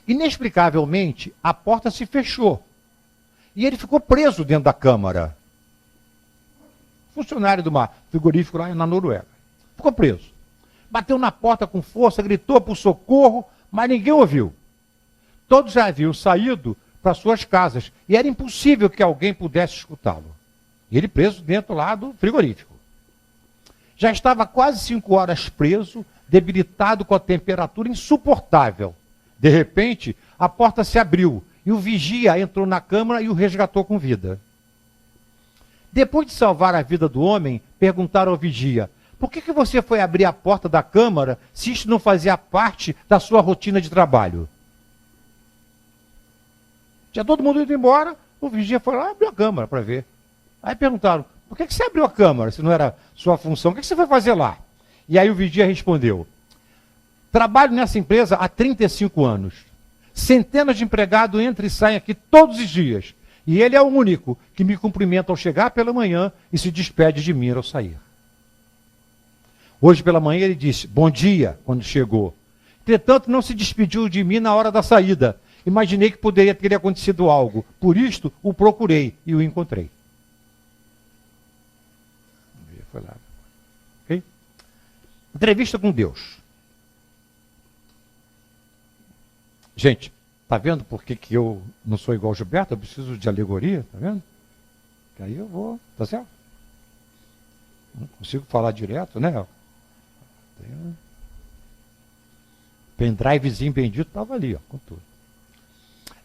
Inexplicavelmente, a porta se fechou e ele ficou preso dentro da câmara. Funcionário do frigorífico lá na Noruega. Ficou preso. Bateu na porta com força, gritou por socorro, mas ninguém ouviu. Todos já haviam saído para suas casas e era impossível que alguém pudesse escutá-lo. E ele preso dentro lá do frigorífico. Já estava quase 5 horas preso, debilitado com a temperatura insuportável. De repente, a porta se abriu e o vigia entrou na câmara e o resgatou com vida. Depois de salvar a vida do homem, perguntaram ao vigia: por que você foi abrir a porta da câmara se isto não fazia parte da sua rotina de trabalho? Tinha todo mundo indo embora, o vigia foi lá e abriu a câmara para ver. Aí perguntaram, por que você abriu a câmara, se não era sua função? O que você foi fazer lá? E aí o vigia respondeu, trabalho nessa empresa há 35 anos. Centenas de empregados entram e saem aqui todos os dias. E ele é o único que me cumprimenta ao chegar pela manhã e se despede de mim ao sair. Hoje pela manhã ele disse, bom dia, quando chegou. Entretanto, não se despediu de mim na hora da saída. Imaginei que poderia ter acontecido algo. Por isto, o procurei e o encontrei. Foi lá. Okay? Entrevista com Deus. Gente, tá vendo por que eu não sou igual ao Gilberto? Eu preciso de alegoria, tá vendo? Que aí eu vou, tá certo? Não consigo falar direto, né? Pendrivezinho bendito estava ali, ó, com tudo.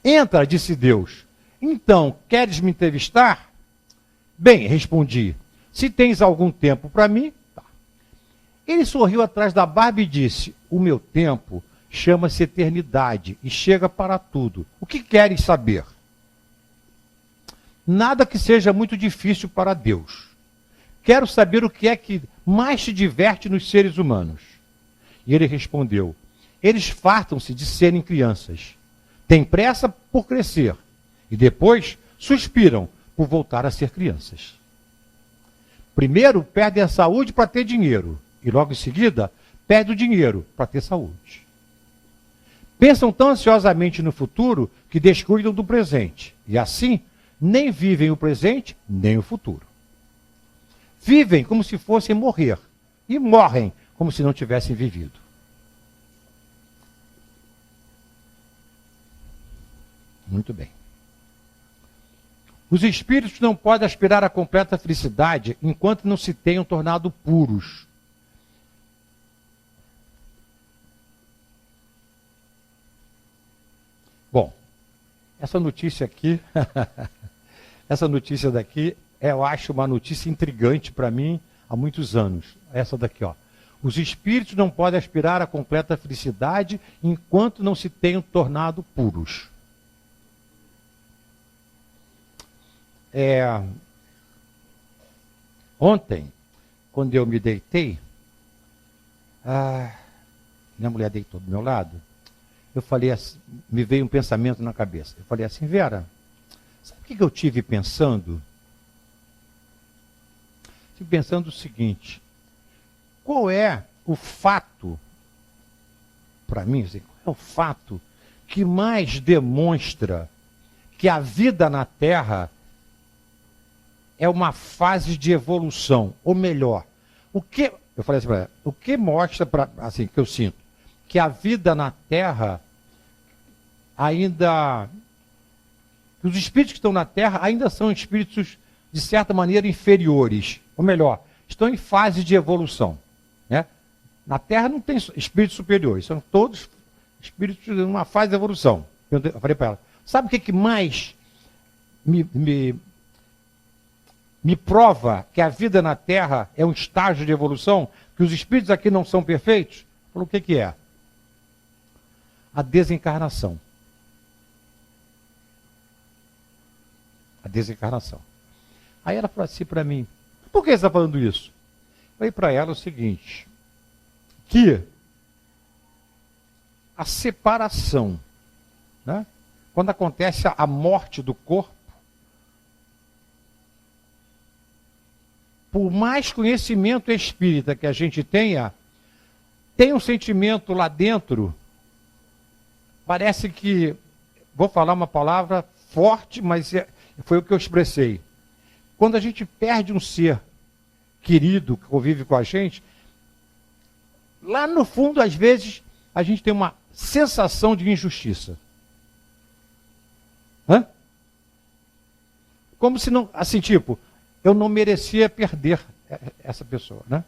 Entra, disse Deus. Então, queres me entrevistar? Bem, respondi. Se tens algum tempo para mim, tá. Ele sorriu atrás da barba e disse, o meu tempo chama-se eternidade e chega para tudo. O que queres saber? Nada que seja muito difícil para Deus. Quero saber o que é que mais te diverte nos seres humanos. E ele respondeu, eles fartam-se de serem crianças. Têm pressa por crescer. E depois suspiram por voltar a ser crianças. Primeiro perdem a saúde para ter dinheiro. E logo em seguida perdem o dinheiro para ter saúde. Pensam tão ansiosamente no futuro que descuidam do presente. E assim, nem vivem o presente, nem o futuro. Vivem como se fossem morrer. E morrem como se não tivessem vivido. Muito bem. Os espíritos não podem aspirar à completa felicidade enquanto não se tenham tornado puros. Bom, essa notícia aqui, essa notícia daqui, eu acho uma notícia intrigante para mim há muitos anos. Essa daqui, ó. Os espíritos não podem aspirar à completa felicidade enquanto não se tenham tornado puros. Ontem, quando eu me deitei, minha mulher deitou do meu lado, eu falei assim, me veio um pensamento na cabeça. Eu falei assim, Vera, sabe o que eu tive pensando? Estive pensando o seguinte, qual é o fato, para mim, assim, qual é o fato que mais demonstra que a vida na Terra é uma fase de evolução, ou melhor, eu falei assim, o que mostra, assim, que eu sinto, que a vida na Terra ainda, os espíritos que estão na Terra ainda são espíritos, de certa maneira, inferiores, ou melhor, estão em fase de evolução, né? Na Terra não tem espíritos superiores, são todos espíritos em uma fase de evolução. Eu falei para ela, sabe o que mais me prova que a vida na Terra é um estágio de evolução, que os espíritos aqui não são perfeitos? Falou, o que é? A desencarnação. A desencarnação. Aí ela falou assim para mim, por que você está falando isso? Eu falei para ela o seguinte, que a separação, né? Quando acontece a morte do corpo, por mais conhecimento espírita que a gente tenha, tem um sentimento lá dentro, parece que, vou falar uma palavra forte, mas foi o que eu expressei. Quando a gente perde um ser querido que convive com a gente, lá no fundo, às vezes, a gente tem uma sensação de injustiça. Como se não, assim, tipo, eu não merecia perder essa pessoa, né?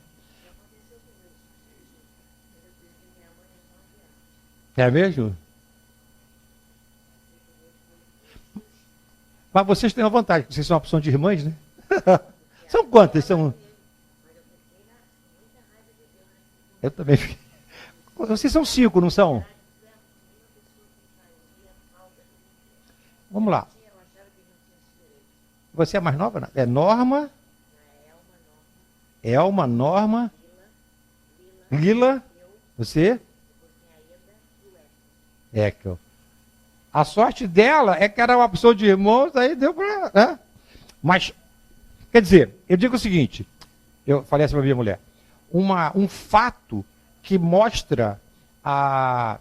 É mesmo? Mas vocês têm uma vantagem, vocês são uma opção de irmãs, né? São quantas? São... Eu também fiquei. Vocês são 5, não são? Vamos lá. Você é mais nova? Não? É Norma? Elma, Norma? Lila? Você? Ekel. A sorte dela é que era uma pessoa de irmãos, aí deu para... Né? Mas, quer dizer, eu digo o seguinte, eu falei assim para minha mulher, um fato que mostra a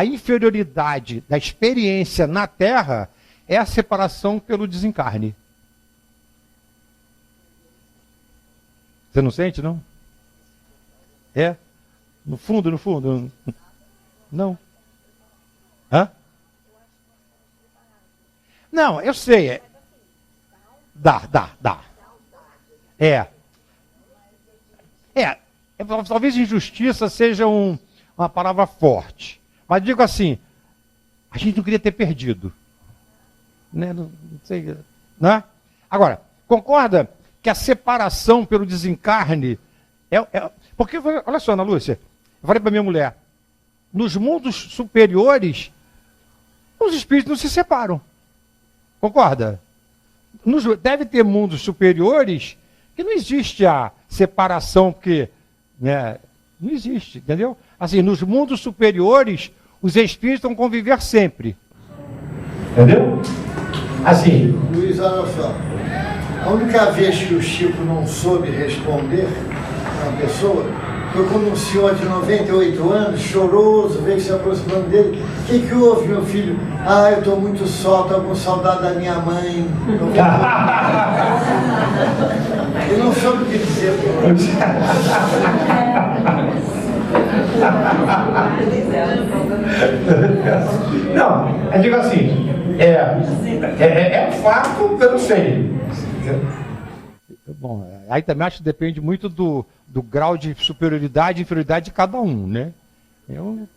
inferioridade da experiência na Terra é a separação pelo desencarne. Você não sente, não? É? No fundo, no fundo? Não. Hã? Não, eu sei. Dá. Talvez injustiça seja uma palavra forte. Mas digo assim, a gente não queria ter perdido. Né? Não sei. Né? Agora, concorda que a separação pelo desencarne porque, olha só, Ana Lúcia, eu falei para minha mulher, nos mundos superiores, os espíritos não se separam. Concorda? Deve ter mundos superiores que não existe a separação, porque né, não existe, entendeu? Assim, nos mundos superiores, os espíritos vão conviver sempre. Entendeu? Assim. Luiz, olha só. A única vez que o Chico não soube responder a uma pessoa foi quando um senhor de 98 anos, choroso, veio se aproximando dele. O que houve, meu filho? Ah, eu estou muito só, estou com saudade da minha mãe. Ele não soube o que dizer. Não, eu digo assim, é um fato, eu não sei. Bom, aí também acho que depende muito do grau de superioridade e inferioridade de cada um, né? Eu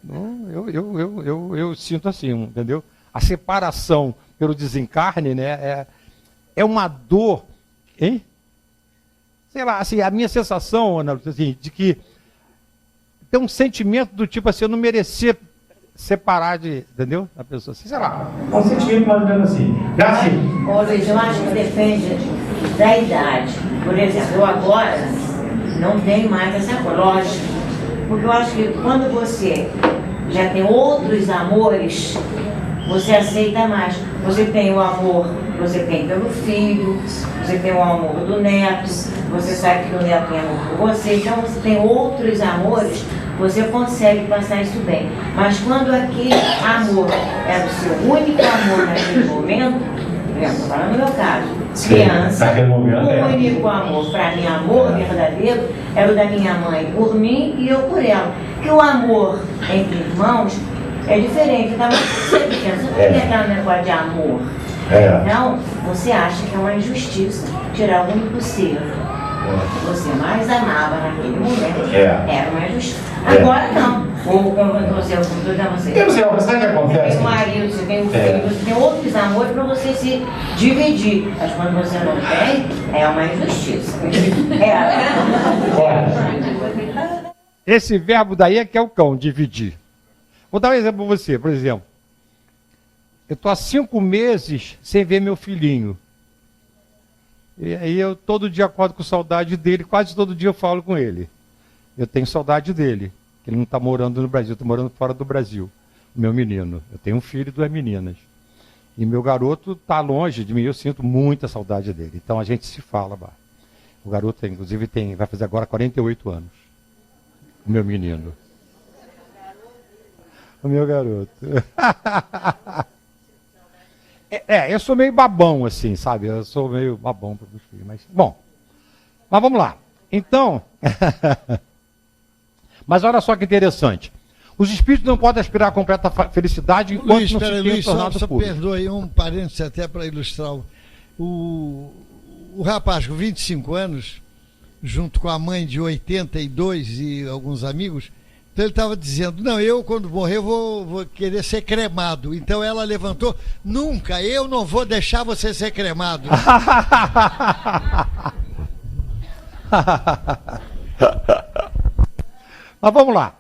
sinto assim, entendeu? A separação pelo desencarne, né, é uma dor, hein? Sei lá, assim, a minha sensação, Ana, assim, de que tem um sentimento do tipo assim, eu não merecia separar entendeu? A pessoa assim, sei lá. Um sentimento mais ou menos assim. Ô Luiz, eu acho que depende da idade. Por exemplo, eu agora não tenho mais essa coisa, lógico. Porque eu acho que quando você já tem outros amores, você aceita mais. Você tem o amor, você tem pelo filho, você tem o amor do neto, você sabe que o neto tem amor por você, então você tem outros amores, você consegue passar isso bem. Mas quando aquele amor é o seu único amor naquele momento, estou falando no meu caso, criança, o único amor para mim, amor verdadeiro, era o da minha mãe por mim e eu por ela. Que o amor entre irmãos é diferente, então você pensa, não tem aquele negócio de amor. Então, você acha que é uma injustiça tirar o único ser que você mais amava naquele momento, era uma injustiça. Agora não. Ou como você, eu sabe o que acontece? Você tem o marido, você tem o filho, você tem outros amores para você se dividir. Mas quando você não tem, é uma injustiça. Esse verbo daí é que é o cão, dividir. Vou dar um exemplo para você, por exemplo. Eu estou há 5 meses sem ver meu filhinho. E aí eu todo dia acordo com saudade dele, quase todo dia eu falo com ele. Eu tenho saudade dele, que ele não está morando no Brasil, está morando fora do Brasil. Meu menino. Eu tenho um filho e 2 meninas. E meu garoto está longe de mim, eu sinto muita saudade dele. Então a gente se fala. O garoto, inclusive, vai fazer agora 48 anos. O meu menino. O meu garoto. Eu sou meio babão, assim, sabe? Eu sou meio babão para os filhos. Mas vamos lá. Então, mas olha só que interessante. Os espíritos não podem aspirar a completa felicidade enquanto não se tenham tornado puros. Perdoa aí um parênteses até para ilustrar. O rapaz com 25 anos, junto com a mãe de 82 e alguns amigos, então ele estava dizendo, não, eu quando morrer vou querer ser cremado. Então ela levantou, nunca, eu não vou deixar você ser cremado. Mas vamos lá.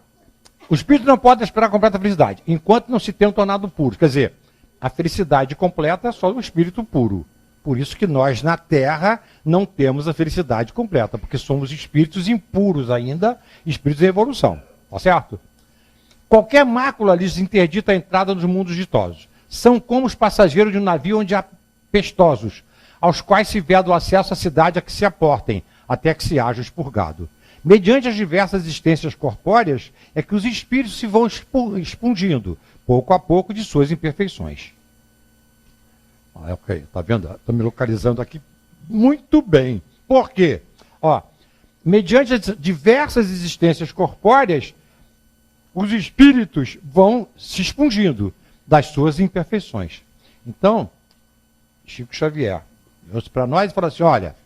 O espírito não pode esperar a completa felicidade, enquanto não se tenham tornado puros. Quer dizer, a felicidade completa é só do espírito puro. Por isso que nós, na Terra, não temos a felicidade completa, porque somos espíritos impuros ainda, espíritos em evolução. Tá certo? Qualquer mácula lhes interdita a entrada nos mundos ditosos. São como os passageiros de um navio onde há pestosos, aos quais se veda o acesso à cidade a que se aportem, até que se haja expurgado. Mediante as diversas existências corpóreas, é que os espíritos se vão expungindo, pouco a pouco, de suas imperfeições. Ok, tá vendo? Estou me localizando aqui muito bem. Por quê? Mediante as diversas existências corpóreas, os espíritos vão se expungindo das suas imperfeições. Então, Chico Xavier trouxe para nós e falou assim, olha,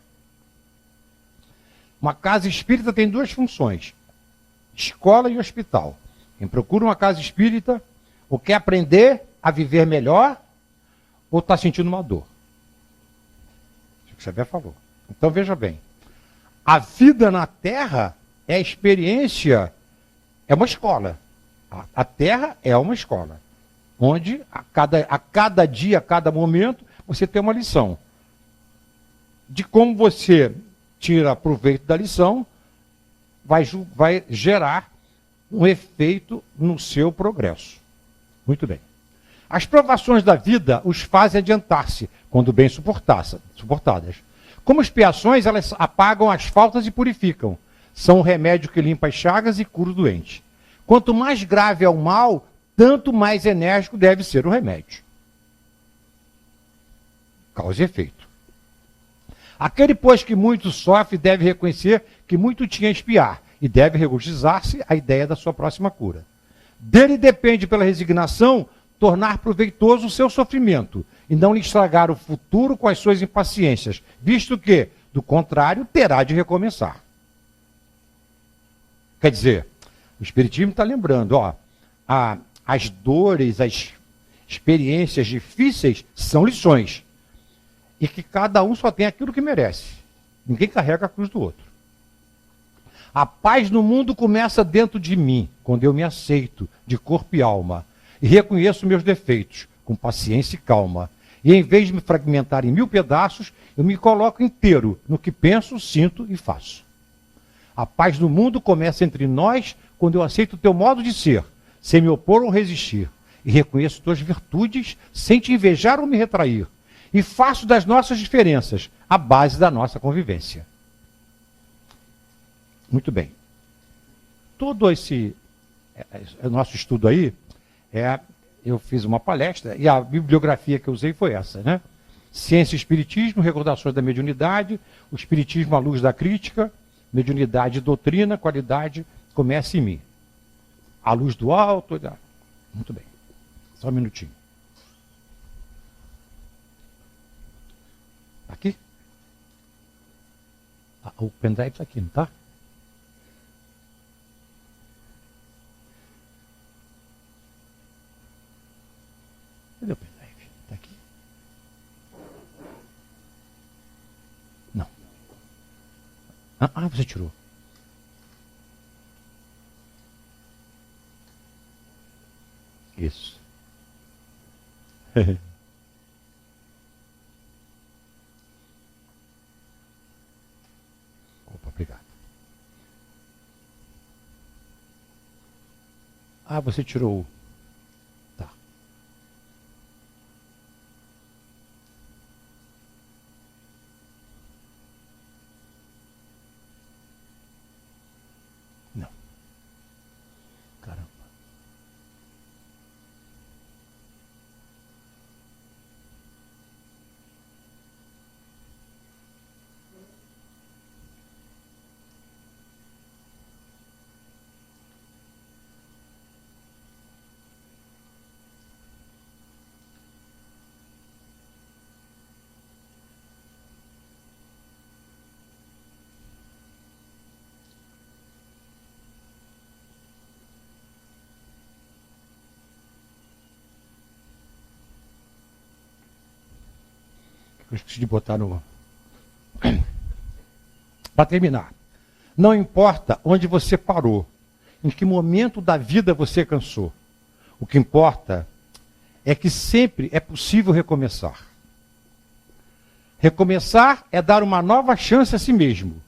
uma casa espírita tem duas funções, escola e hospital. Quem procura uma casa espírita, ou quer aprender a viver melhor, ou está sentindo uma dor. Chico Xavier falou. Então, veja bem, a vida na Terra é a experiência, é uma escola. A Terra é uma escola, onde a cada dia, a cada momento, você tem uma lição. De como você tira proveito da lição, vai gerar um efeito no seu progresso. Muito bem. As provações da vida os fazem adiantar-se, quando bem suportadas. Como expiações, elas apagam as faltas e purificam. São o remédio que limpa as chagas e cura o doente. Quanto mais grave é o mal, tanto mais enérgico deve ser o remédio. Causa e efeito. Aquele, pois, que muito sofre, deve reconhecer que muito tinha a expiar, e deve regozijar-se a ideia da sua próxima cura. Dele depende, pela resignação, tornar proveitoso o seu sofrimento, e não lhe estragar o futuro com as suas impaciências, visto que, do contrário, terá de recomeçar. Quer dizer, o Espiritismo está lembrando, as dores, as experiências difíceis são lições. E que cada um só tem aquilo que merece. Ninguém carrega a cruz do outro. A paz no mundo começa dentro de mim, quando eu me aceito de corpo e alma, e reconheço meus defeitos, com paciência e calma. E em vez de me fragmentar em 1000 pedaços, eu me coloco inteiro no que penso, sinto e faço. A paz no mundo começa entre nós, quando eu aceito o teu modo de ser, sem me opor ou resistir, e reconheço tuas virtudes, sem te invejar ou me retrair, e faço das nossas diferenças a base da nossa convivência. Muito bem. Todo esse nosso estudo aí, eu fiz uma palestra, e a bibliografia que eu usei foi essa, né? Ciência e Espiritismo, Recordações da Mediunidade, o Espiritismo à Luz da Crítica, Mediunidade e Doutrina, Qualidade, Começa em Mim. À Luz do Alto. Muito bem. Só um minutinho. Aqui? O pendrive está aqui, não está? Cadê o pendrive? Está aqui? Não. Você tirou. Isso. Obrigado. Você tirou. Tá. Não. Caramba. Eu esqueci de botar no... Para terminar, não importa onde você parou, em que momento da vida você cansou. O que importa é que sempre é possível recomeçar. Recomeçar é dar uma nova chance a si mesmo.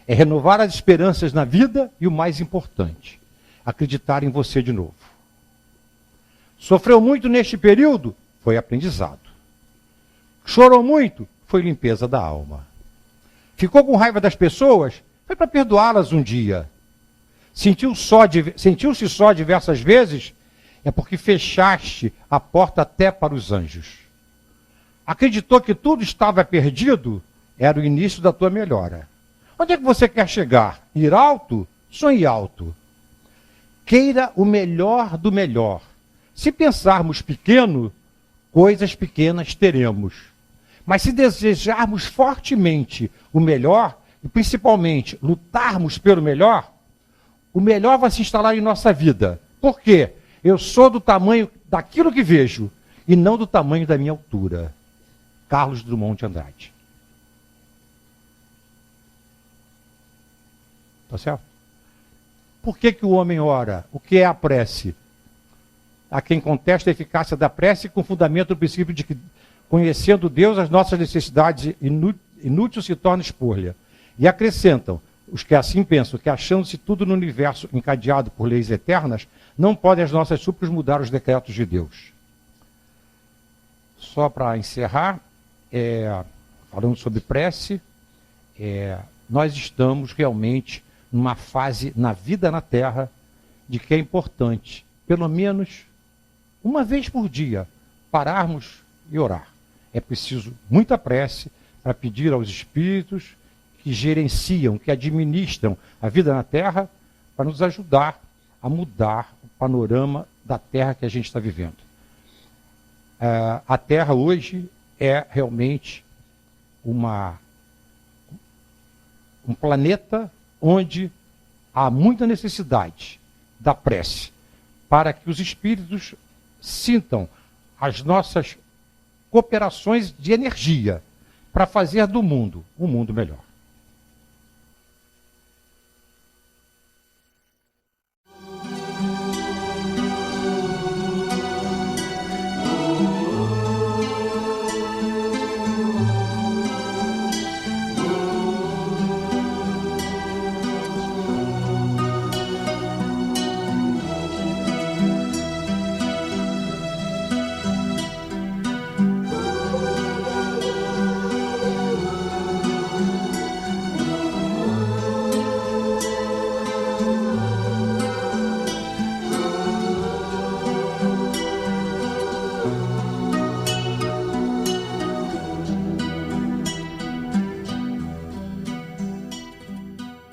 É renovar as esperanças na vida e o mais importante, acreditar em você de novo. Sofreu muito neste período? Foi aprendizado. Chorou muito? Foi limpeza da alma. Ficou com raiva das pessoas? Foi para perdoá-las um dia. Sentiu-se só diversas vezes? É porque fechaste a porta até para os anjos. Acreditou que tudo estava perdido? Era o início da tua melhora. Onde é que você quer chegar? Ir alto? Sonhe alto. Queira o melhor do melhor. Se pensarmos pequeno, coisas pequenas teremos. Mas se desejarmos fortemente o melhor, e principalmente lutarmos pelo melhor, o melhor vai se instalar em nossa vida. Por quê? Eu sou do tamanho daquilo que vejo e não do tamanho da minha altura. Carlos Drummond de Andrade. Tá certo? Por que o homem ora? O que é a prece? Há quem contesta a eficácia da prece com fundamento do princípio de que, conhecendo Deus, as nossas necessidades inútil se torna espúria. E acrescentam, os que assim pensam, que achando-se tudo no universo encadeado por leis eternas, não podem as nossas súplicas mudar os decretos de Deus. Só para encerrar, falando sobre prece, nós estamos realmente numa fase na vida na Terra de que é importante, pelo menos uma vez por dia, pararmos e orar. É preciso muita prece para pedir aos espíritos que gerenciam, que administram a vida na Terra, para nos ajudar a mudar o panorama da Terra que a gente está vivendo. A Terra hoje é realmente um planeta onde há muita necessidade da prece, para que os espíritos sintam as nossas cooperações de energia para fazer do mundo um mundo melhor.